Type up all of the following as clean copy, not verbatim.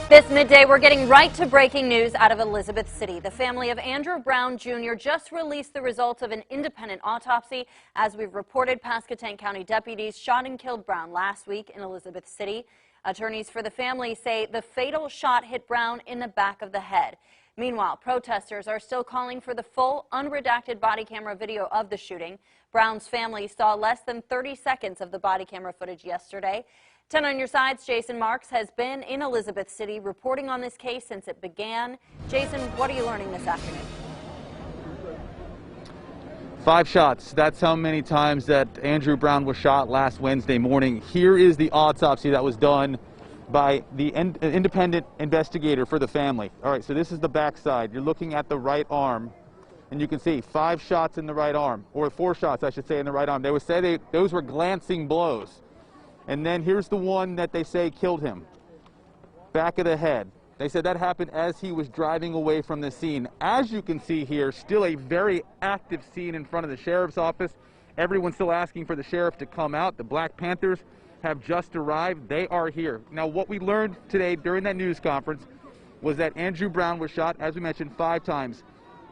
This midday, we're getting right to breaking news out of Elizabeth City. The family of Andrew Brown Jr. just released the results of an independent autopsy. As we've reported, Pasquotank County deputies shot and killed Brown last week in Elizabeth City. Attorneys for the family say the fatal shot hit Brown in the back of the head. Meanwhile, protesters are still calling for the full, unredacted body camera video of the shooting. Brown's family saw less than 30 seconds of the body camera footage yesterday. 10 on your side's Jason Marks has been in Elizabeth City reporting on this case since it began. Jason, what are you learning this afternoon? 5 shots. That's how many times that Andrew Brown was shot last Wednesday morning. Here is the autopsy that was done by the independent investigator for the family. All right, so this is the backside. You're looking at the right arm, and you can see 5 shots in the right arm, or 4 shots, I should say, in the right arm. They would say those were glancing blows. And then here's the one that they say killed him. Back of the head. They said that happened as he was driving away from the scene. As you can see here, still a very active scene in front of the sheriff's office. Everyone's still asking for the sheriff to come out. The Black Panthers have just arrived. They are here. Now, what we learned today during that news conference was that Andrew Brown was shot, as we mentioned, 5 times.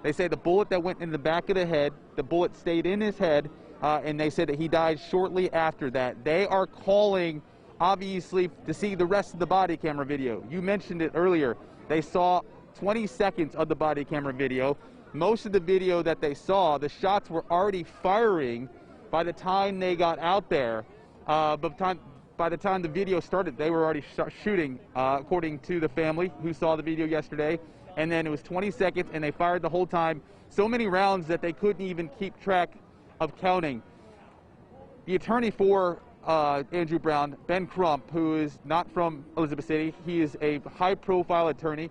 They say the bullet that went in the back of the head, the bullet stayed in his head, and they said that he died shortly after that. They are calling, obviously, to see the rest of the body camera video. You mentioned it earlier. They saw 20 seconds of the body camera video. Most of the video that they saw, the shots were already firing by the time they got out there. By the time the video started, they were already shooting, according to the family who saw the video yesterday. And then it was 20 seconds, and they fired the whole time. So many rounds that they couldn't even keep track of counting. The attorney for Andrew Brown, Ben Crump, who is not from Elizabeth City, he is a high-profile attorney,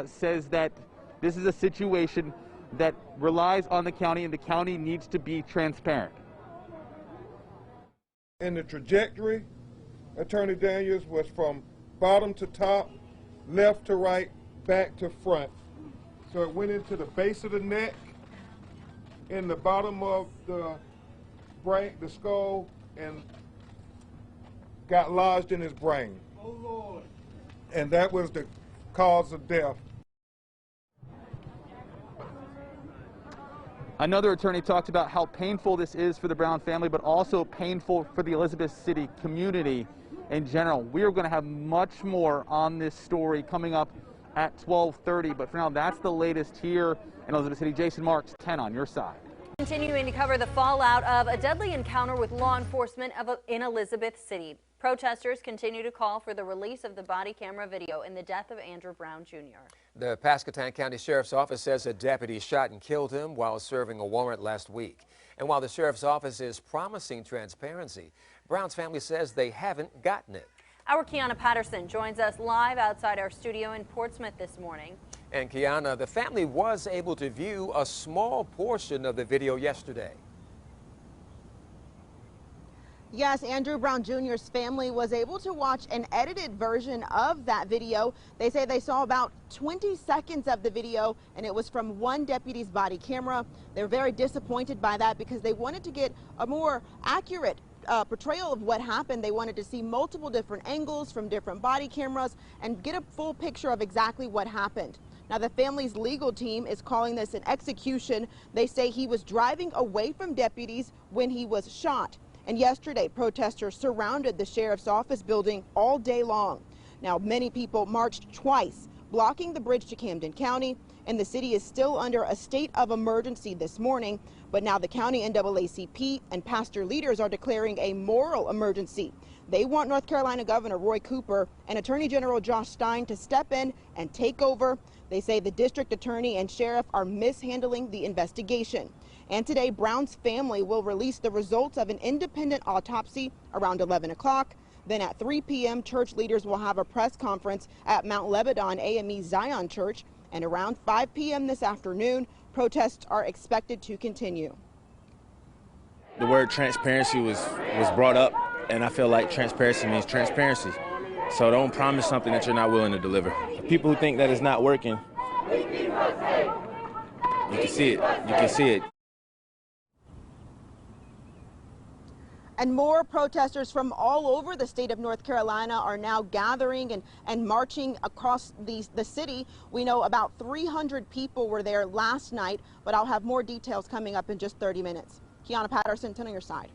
says that this is a situation that relies on the county, and the county needs to be transparent. And the trajectory, Attorney Daniels, was from bottom to top, left to right, back to front. So it went into the base of the neck, in the bottom of the brain, the skull, and got lodged in his brain. Oh, Lord. And that was the cause of death. Another attorney talked about how painful this is for the Brown family, but also painful for the Elizabeth City community in general. We are going to have much more on this story coming up at 12:30, but for now, that's the latest here in Elizabeth City. Jason Marks, 10 on your side. Continuing to cover the fallout of a deadly encounter with law enforcement in Elizabeth City. Protesters continue to call for the release of the body camera video in the death of Andrew Brown Jr. The Pasquotank County Sheriff's Office says a deputy shot and killed him while serving a warrant last week. And while the Sheriff's Office is promising transparency, Brown's family says they haven't gotten it. Our Kiana Patterson joins us live outside our studio in Portsmouth this morning. And Kiana, the family was able to view a small portion of the video yesterday. Yes, Andrew Brown Jr.'s family was able to watch an edited version of that video. They say they saw about 20 seconds of the video, and it was from one deputy's body camera. They're very disappointed by that because they wanted to get a more accurate portrayal of what happened. They wanted to see multiple different angles from different body cameras and get a full picture of exactly what happened. Now, the family's legal team is calling this an execution. They say he was driving away from deputies when he was shot. And yesterday, protesters surrounded the sheriff's office building all day long. Now, many people marched twice, blocking the bridge to Camden County, and the city is still under a state of emergency this morning. But now the county NAACP and pastor leaders are declaring a moral emergency. They want North Carolina Governor Roy Cooper and Attorney General Josh Stein to step in and take over. They say the district attorney and sheriff are mishandling the investigation. And today, Brown's family will release the results of an independent autopsy around 11 o'clock. Then at 3 p.m., church leaders will have a press conference at Mount Lebanon AME Zion Church. And around 5 p.m. this afternoon, protests are expected to continue. The word transparency was brought up, and I feel like transparency means transparency. So don't promise something that you're not willing to deliver. People who think that it's not working, you can see it. You can see it. And more protesters from all over the state of North Carolina are now gathering and marching across the city. We know about 300 people were there last night, but I'll have more details coming up in just 30 minutes. Kiana Patterson, 10 on your side.